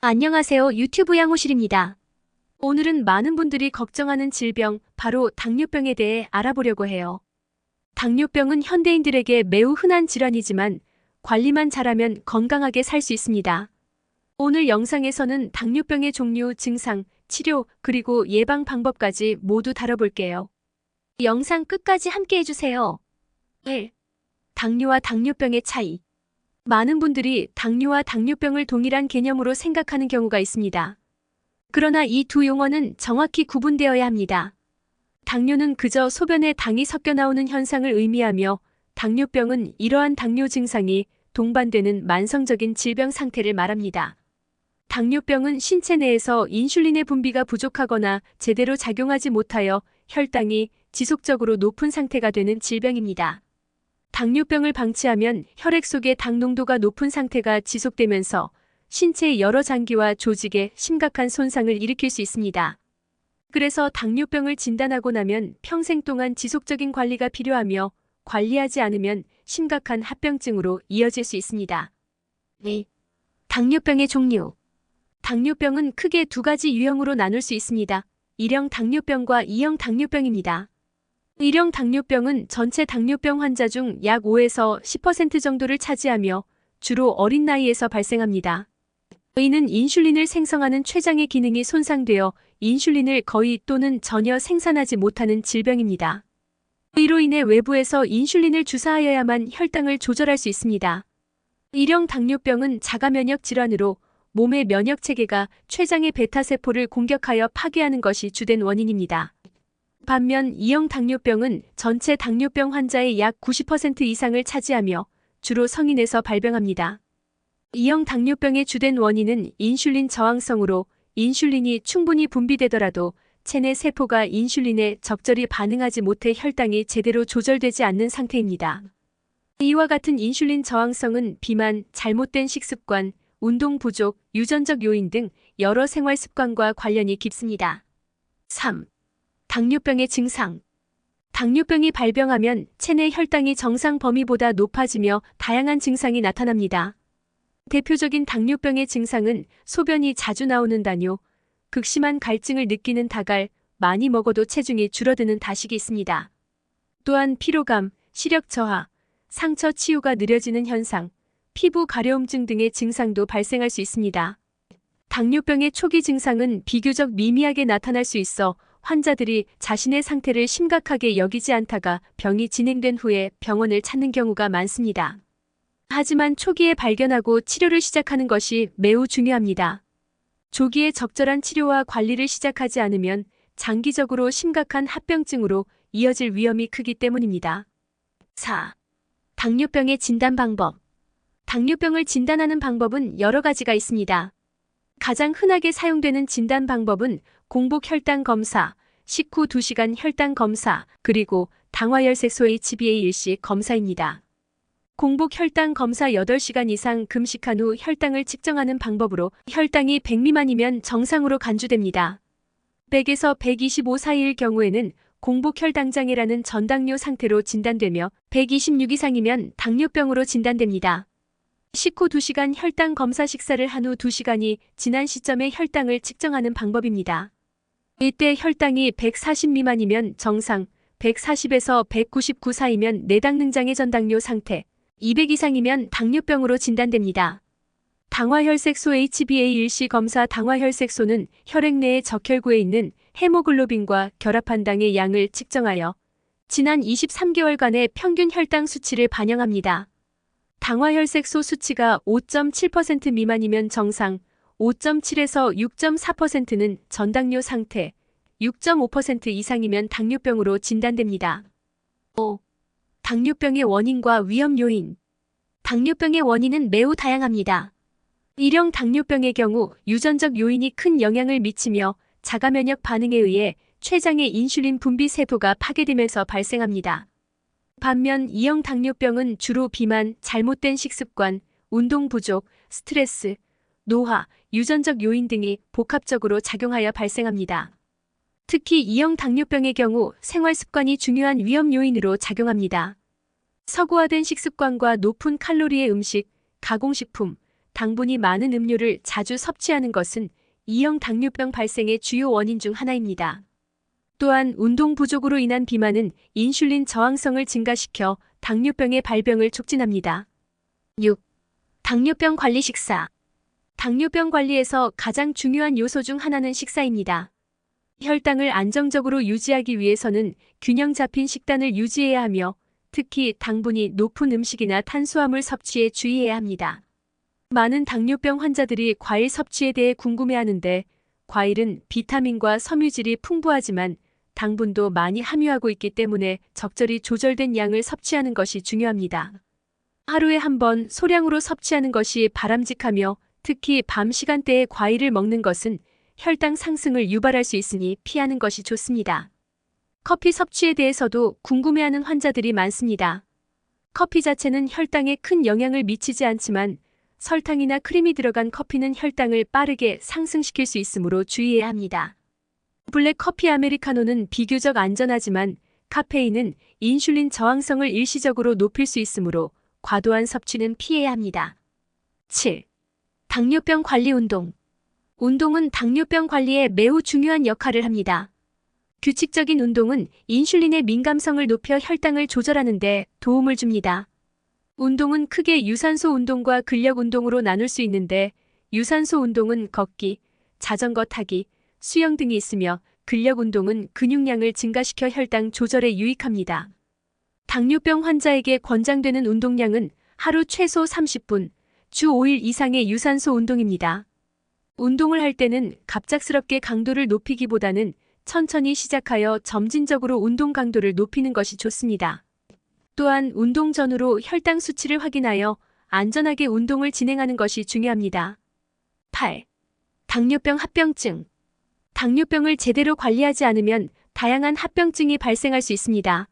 안녕하세요. 유튜브 양호실입니다. 오늘은 많은 분들이 걱정하는 질병, 바로 당뇨병에 대해 알아보려고 해요. 당뇨병은 현대인들에게 매우 흔한 질환이지만 관리만 잘하면 건강하게 살 수 있습니다. 오늘 영상에서는 당뇨병의 종류, 증상, 치료, 그리고 예방 방법까지 모두 다뤄볼게요. 영상 끝까지 함께 해주세요. 1. 당뇨와 당뇨병의 차이. 많은 분들이 당뇨와 당뇨병을 동일한 개념으로 생각하는 경우가 있습니다. 그러나 이 두 용어는 정확히 구분되어야 합니다. 당뇨는 그저 소변에 당이 섞여 나오는 현상을 의미하며 당뇨병은 이러한 당뇨 증상이 동반되는 만성적인 질병 상태를 말합니다. 당뇨병은 신체 내에서 인슐린의 분비가 부족하거나 제대로 작용하지 못하여 혈당이 지속적으로 높은 상태가 되는 질병입니다. 당뇨병을 방치하면 혈액 속의 당 농도가 높은 상태가 지속되면서 신체의 여러 장기와 조직에 심각한 손상을 일으킬 수 있습니다. 그래서 당뇨병을 진단하고 나면 평생 동안 지속적인 관리가 필요하며 관리하지 않으면 심각한 합병증으로 이어질 수 있습니다. 2. 당뇨병의 종류. 당뇨병은 크게 두 가지 유형으로 나눌 수 있습니다. 1형 당뇨병과 2형 당뇨병입니다. 1형 당뇨병은 전체 당뇨병 환자 중 약 5에서 10% 정도를 차지하며 주로 어린 나이에서 발생합니다. 이는 인슐린을 생성하는 췌장의 기능이 손상되어 인슐린을 거의 또는 전혀 생산하지 못하는 질병입니다. 이로 인해 외부에서 인슐린을 주사하여야만 혈당을 조절할 수 있습니다. 1형 당뇨병은 자가면역 질환으로 몸의 면역 체계가 췌장의 베타세포를 공격하여 파괴하는 것이 주된 원인입니다. 반면 2형 당뇨병은 전체 당뇨병 환자의 약 90% 이상을 차지하며 주로 성인에서 발병합니다. 2형 당뇨병의 주된 원인은 인슐린 저항성으로 인슐린이 충분히 분비되더라도 체내 세포가 인슐린에 적절히 반응하지 못해 혈당이 제대로 조절되지 않는 상태입니다. 이와 같은 인슐린 저항성은 비만, 잘못된 식습관, 운동 부족, 유전적 요인 등 여러 생활 습관과 관련이 깊습니다. 3. 당뇨병의 증상. 당뇨병이 발병하면 체내 혈당이 정상 범위보다 높아지며 다양한 증상이 나타납니다. 대표적인 당뇨병의 증상은 소변이 자주 나오는 다뇨, 극심한 갈증을 느끼는 다갈, 많이 먹어도 체중이 줄어드는 다식이 있습니다. 또한 피로감, 시력 저하, 상처 치유가 느려지는 현상, 피부 가려움증 등의 증상도 발생할 수 있습니다. 당뇨병의 초기 증상은 비교적 미미하게 나타날 수 있어 환자들이 자신의 상태를 심각하게 여기지 않다가 병이 진행된 후에 병원을 찾는 경우가 많습니다. 하지만 초기에 발견하고 치료를 시작하는 것이 매우 중요합니다. 조기에 적절한 치료와 관리를 시작하지 않으면 장기적으로 심각한 합병증으로 이어질 위험이 크기 때문입니다. 4. 당뇨병의 진단 방법. 당뇨병을 진단하는 방법은 여러 가지가 있습니다. 가장 흔하게 사용되는 진단 방법은 공복 혈당 검사, 식후 2시간 혈당 검사, 그리고 당화혈색소 HbA1c 검사입니다. 공복 혈당 검사 8시간 이상 금식한 후 혈당을 측정하는 방법으로 혈당이 100 미만이면 정상으로 간주됩니다. 100에서 125 사이일 경우에는 공복 혈당장애라는 전당뇨 상태로 진단되며 126 이상이면 당뇨병으로 진단됩니다. 식후 2시간 혈당 검사 식사를 한 후 2시간이 지난 시점의 혈당을 측정하는 방법입니다. 이때 혈당이 140 미만이면 정상, 140에서 199 사이면 내당능장애 전당뇨 상태, 200 이상이면 당뇨병으로 진단됩니다. 당화혈색소 HbA1c 검사. 당화혈색소는 혈액 내의 적혈구에 있는 헤모글로빈과 결합한 당의 양을 측정하여 지난 23개월간의 평균 혈당 수치를 반영합니다. 당화혈색소 수치가 5.7% 미만이면 정상, 5.7에서 6.4%는 전당뇨 상태, 6.5% 이상이면 당뇨병으로 진단됩니다. 5. 당뇨병의 원인과 위험 요인. 당뇨병의 원인은 매우 다양합니다. 1형 당뇨병의 경우 유전적 요인이 큰 영향을 미치며 자가면역 반응에 의해 췌장의 인슐린 분비 세포가 파괴되면서 발생합니다. 반면 2형 당뇨병은 주로 비만, 잘못된 식습관, 운동 부족, 스트레스, 노화, 유전적 요인 등이 복합적으로 작용하여 발생합니다. 특히 2형 당뇨병의 경우 생활 습관이 중요한 위험 요인으로 작용합니다. 서구화된 식습관과 높은 칼로리의 음식, 가공식품, 당분이 많은 음료를 자주 섭취하는 것은 2형 당뇨병 발생의 주요 원인 중 하나입니다. 또한 운동 부족으로 인한 비만은 인슐린 저항성을 증가시켜 당뇨병의 발병을 촉진합니다. 6. 당뇨병 관리 식사. 당뇨병 관리에서 가장 중요한 요소 중 하나는 식사입니다. 혈당을 안정적으로 유지하기 위해서는 균형 잡힌 식단을 유지해야 하며 특히 당분이 높은 음식이나 탄수화물 섭취에 주의해야 합니다. 많은 당뇨병 환자들이 과일 섭취에 대해 궁금해하는데 과일은 비타민과 섬유질이 풍부하지만 당분도 많이 함유하고 있기 때문에 적절히 조절된 양을 섭취하는 것이 중요합니다. 하루에 한 번 소량으로 섭취하는 것이 바람직하며 특히 밤 시간대에 과일을 먹는 것은 혈당 상승을 유발할 수 있으니 피하는 것이 좋습니다. 커피 섭취에 대해서도 궁금해하는 환자들이 많습니다. 커피 자체는 혈당에 큰 영향을 미치지 않지만 설탕이나 크림이 들어간 커피는 혈당을 빠르게 상승시킬 수 있으므로 주의해야 합니다. 블랙 커피 아메리카노는 비교적 안전하지만 카페인은 인슐린 저항성을 일시적으로 높일 수 있으므로 과도한 섭취는 피해야 합니다. 7. 당뇨병 관리 운동. 운동은 당뇨병 관리에 매우 중요한 역할을 합니다. 규칙적인 운동은 인슐린의 민감성을 높여 혈당을 조절하는 데 도움을 줍니다. 운동은 크게 유산소 운동과 근력 운동으로 나눌 수 있는데 유산소 운동은 걷기, 자전거 타기, 수영 등이 있으며 근력 운동은 근육량을 증가시켜 혈당 조절에 유익합니다. 당뇨병 환자에게 권장되는 운동량은 하루 최소 30분, 주 5일 이상의 유산소 운동입니다. 운동을 할 때는 갑작스럽게 강도를 높이기보다는 천천히 시작하여 점진적으로 운동 강도를 높이는 것이 좋습니다. 또한 운동 전후로 혈당 수치를 확인하여 안전하게 운동을 진행하는 것이 중요합니다. 8. 당뇨병 합병증. 당뇨병을 제대로 관리하지 않으면 다양한 합병증이 발생할 수 있습니다.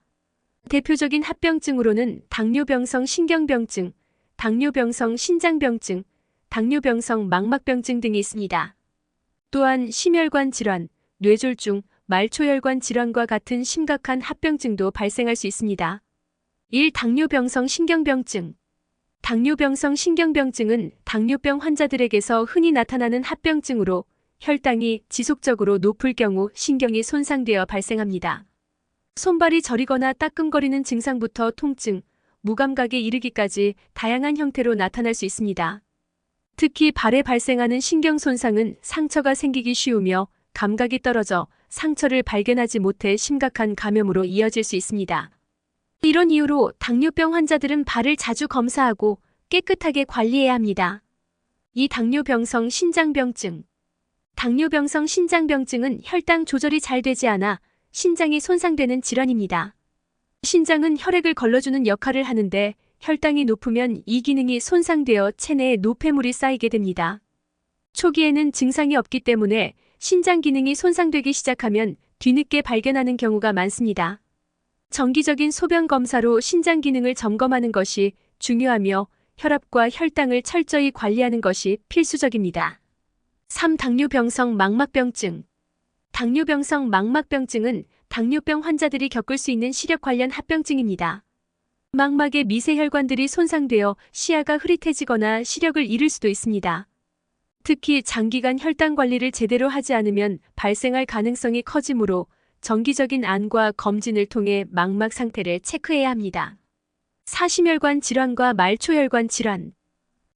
대표적인 합병증으로는 당뇨병성 신경병증, 당뇨병성 신장병증, 당뇨병성 망막병증 등이 있습니다. 또한 심혈관 질환, 뇌졸중, 말초혈관 질환과 같은 심각한 합병증도 발생할 수 있습니다. 1. 당뇨병성 신경병증. 당뇨병성 신경병증은 당뇨병 환자들에게서 흔히 나타나는 합병증으로 혈당이 지속적으로 높을 경우 신경이 손상되어 발생합니다. 손발이 저리거나 따끔거리는 증상부터 통증, 무감각에 이르기까지 다양한 형태로 나타날 수 있습니다. 특히 발에 발생하는 신경 손상은 상처가 생기기 쉬우며 감각이 떨어져 상처를 발견하지 못해 심각한 감염으로 이어질 수 있습니다. 이런 이유로 당뇨병 환자들은 발을 자주 검사하고 깨끗하게 관리해야 합니다. 이 당뇨병성 신장병증. 당뇨병성 신장병증은 혈당 조절이 잘 되지 않아 신장이 손상되는 질환입니다. 신장은 혈액을 걸러주는 역할을 하는데 혈당이 높으면 이 기능이 손상되어 체내에 노폐물이 쌓이게 됩니다. 초기에는 증상이 없기 때문에 신장 기능이 손상되기 시작하면 뒤늦게 발견하는 경우가 많습니다. 정기적인 소변 검사로 신장 기능을 점검하는 것이 중요하며 혈압과 혈당을 철저히 관리하는 것이 필수적입니다. 3. 당뇨병성 망막병증. 당뇨병성 망막병증은 당뇨병 환자들이 겪을 수 있는 시력 관련 합병증입니다. 망막의 미세혈관들이 손상되어 시야가 흐릿해지거나 시력을 잃을 수도 있습니다. 특히 장기간 혈당 관리를 제대로 하지 않으면 발생할 가능성이 커지므로 정기적인 안과 검진을 통해 망막 상태를 체크해야 합니다. 4. 심혈관 질환과 말초혈관 질환.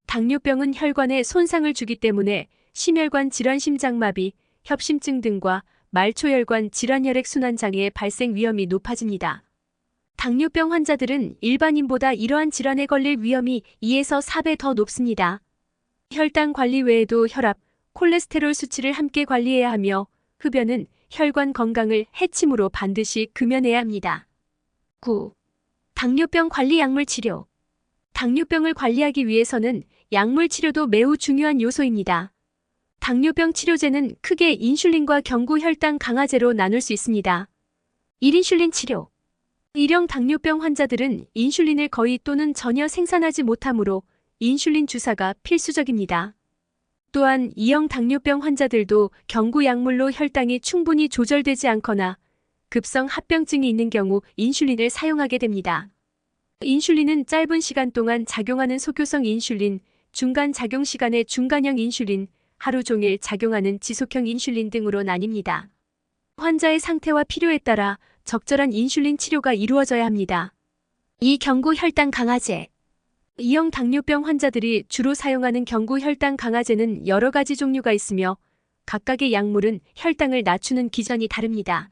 당뇨병은 혈관에 손상을 주기 때문에 심혈관 질환 심장마비, 협심증 등과 말초혈관 질환 혈액순환 장애의 발생 위험이 높아집니다. 당뇨병 환자들은 일반인보다 이러한 질환에 걸릴 위험이 2에서 4배 더 높습니다. 혈당 관리 외에도 혈압, 콜레스테롤 수치를 함께 관리해야 하며 흡연은 혈관 건강을 해치므로 반드시 금연해야 합니다. 9. 당뇨병 관리 약물 치료. 당뇨병을 관리하기 위해서는 약물 치료도 매우 중요한 요소입니다. 당뇨병 치료제는 크게 인슐린과 경구 혈당 강화제로 나눌 수 있습니다. 1인슐린 치료. 1형 당뇨병 환자들은 인슐린을 거의 또는 전혀 생산하지 못하므로 인슐린 주사가 필수적입니다. 또한 2형 당뇨병 환자들도 경구 약물로 혈당이 충분히 조절되지 않거나 급성 합병증이 있는 경우 인슐린을 사용하게 됩니다. 인슐린은 짧은 시간 동안 작용하는 속효성 인슐린, 중간 작용 시간의 중간형 인슐린, 하루 종일 작용하는 지속형 인슐린 등으로 나뉩니다. 환자의 상태와 필요에 따라 적절한 인슐린 치료가 이루어져야 합니다. 이 경구 혈당 강화제. 2형 당뇨병 환자들이 주로 사용하는 경구 혈당 강화제는 여러 가지 종류가 있으며 각각의 약물은 혈당을 낮추는 기전이 다릅니다.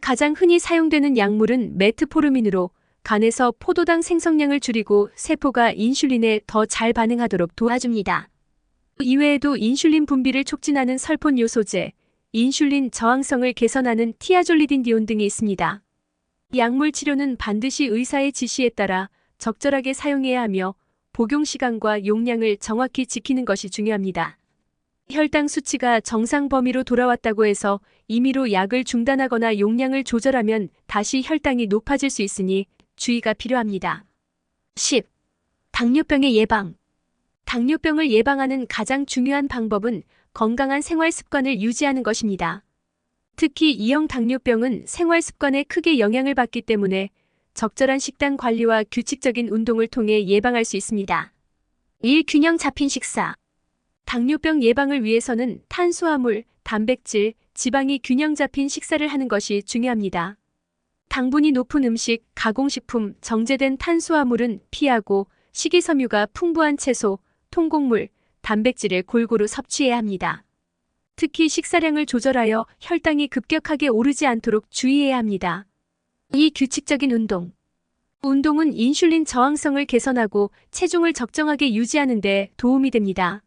가장 흔히 사용되는 약물은 메트포르민으로 간에서 포도당 생성량을 줄이고 세포가 인슐린에 더 잘 반응하도록 도와줍니다. 이외에도 인슐린 분비를 촉진하는 설폰 요소제, 인슐린 저항성을 개선하는 티아졸리딘디온 등이 있습니다. 약물 치료는 반드시 의사의 지시에 따라 적절하게 사용해야 하며 복용 시간과 용량을 정확히 지키는 것이 중요합니다. 혈당 수치가 정상 범위로 돌아왔다고 해서 임의로 약을 중단하거나 용량을 조절하면 다시 혈당이 높아질 수 있으니 주의가 필요합니다. 10. 당뇨병의 예방. 당뇨병을 예방하는 가장 중요한 방법은 건강한 생활 습관을 유지하는 것입니다. 특히 2형 당뇨병은 생활 습관에 크게 영향을 받기 때문에 적절한 식단 관리와 규칙적인 운동을 통해 예방할 수 있습니다. 1. 균형 잡힌 식사. 당뇨병 예방을 위해서는 탄수화물, 단백질, 지방이 균형 잡힌 식사를 하는 것이 중요합니다. 당분이 높은 음식, 가공식품, 정제된 탄수화물은 피하고 식이섬유가 풍부한 채소, 통곡물, 단백질을 골고루 섭취해야 합니다. 특히 식사량을 조절하여 혈당이 급격하게 오르지 않도록 주의해야 합니다. 2. 규칙적인 운동. 운동은 인슐린 저항성을 개선하고 체중을 적정하게 유지하는 데 도움이 됩니다.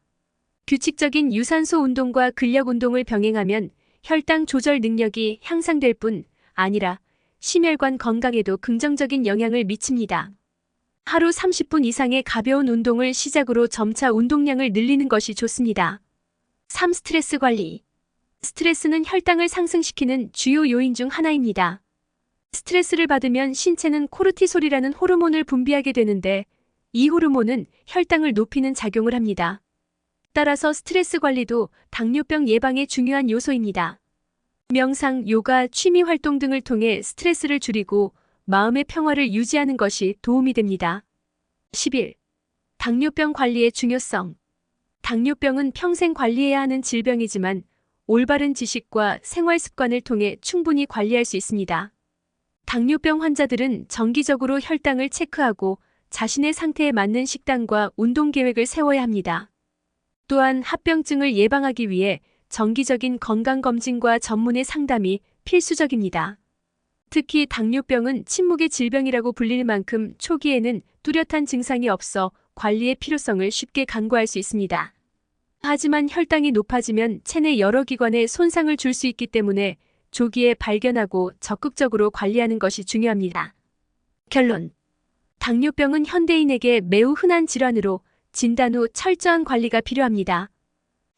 규칙적인 유산소 운동과 근력 운동을 병행하면 혈당 조절 능력이 향상될 뿐 아니라 심혈관 건강에도 긍정적인 영향을 미칩니다. 하루 30분 이상의 가벼운 운동을 시작으로 점차 운동량을 늘리는 것이 좋습니다. 3. 스트레스 관리. 스트레스는 혈당을 상승시키는 주요 요인 중 하나입니다. 스트레스를 받으면 신체는 코르티솔이라는 호르몬을 분비하게 되는데 이 호르몬은 혈당을 높이는 작용을 합니다. 따라서 스트레스 관리도 당뇨병 예방의 중요한 요소입니다. 명상, 요가, 취미 활동 등을 통해 스트레스를 줄이고 마음의 평화를 유지하는 것이 도움이 됩니다. 11. 당뇨병 관리의 중요성. 당뇨병은 평생 관리해야 하는 질병이지만 올바른 지식과 생활 습관을 통해 충분히 관리할 수 있습니다. 당뇨병 환자들은 정기적으로 혈당을 체크하고 자신의 상태에 맞는 식단과 운동 계획을 세워야 합니다. 또한 합병증을 예방하기 위해 정기적인 건강검진과 전문의 상담이 필수적입니다. 특히 당뇨병은 침묵의 질병이라고 불릴 만큼 초기에는 뚜렷한 증상이 없어 관리의 필요성을 쉽게 간과할 수 있습니다. 하지만 혈당이 높아지면 체내 여러 기관에 손상을 줄 수 있기 때문에 조기에 발견하고 적극적으로 관리하는 것이 중요합니다. 결론. 당뇨병은 현대인에게 매우 흔한 질환으로 진단 후 철저한 관리가 필요합니다.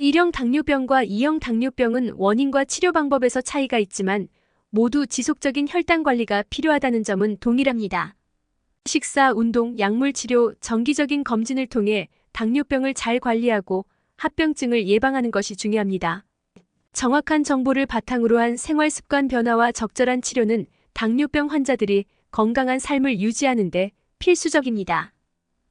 1형 당뇨병과 2형 당뇨병은 원인과 치료 방법에서 차이가 있지만 모두 지속적인 혈당 관리가 필요하다는 점은 동일합니다. 식사, 운동, 약물 치료, 정기적인 검진을 통해 당뇨병을 잘 관리하고 합병증을 예방하는 것이 중요합니다. 정확한 정보를 바탕으로 한 생활 습관 변화와 적절한 치료는 당뇨병 환자들이 건강한 삶을 유지하는 데 필수적입니다.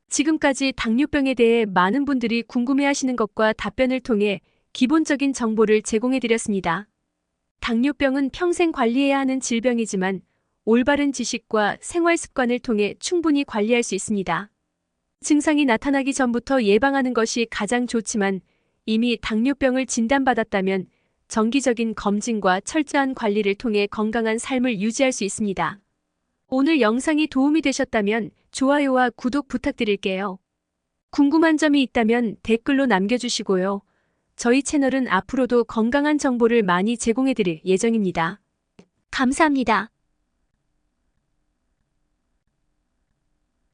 지금까지 당뇨병에 대해 많은 분들이 궁금해하시는 것과 답변을 통해 기본적인 정보를 제공해드렸습니다. 당뇨병은 평생 관리해야 하는 질병이지만 올바른 지식과 생활 습관을 통해 충분히 관리할 수 있습니다. 증상이 나타나기 전부터 예방하는 것이 가장 좋지만 이미 당뇨병을 진단받았다면 정기적인 검진과 철저한 관리를 통해 건강한 삶을 유지할 수 있습니다. 오늘 영상이 도움이 되셨다면 좋아요와 구독 부탁드릴게요. 궁금한 점이 있다면 댓글로 남겨주시고요. 저희 채널은 앞으로도 건강한 정보를 많이 제공해드릴 예정입니다. 감사합니다.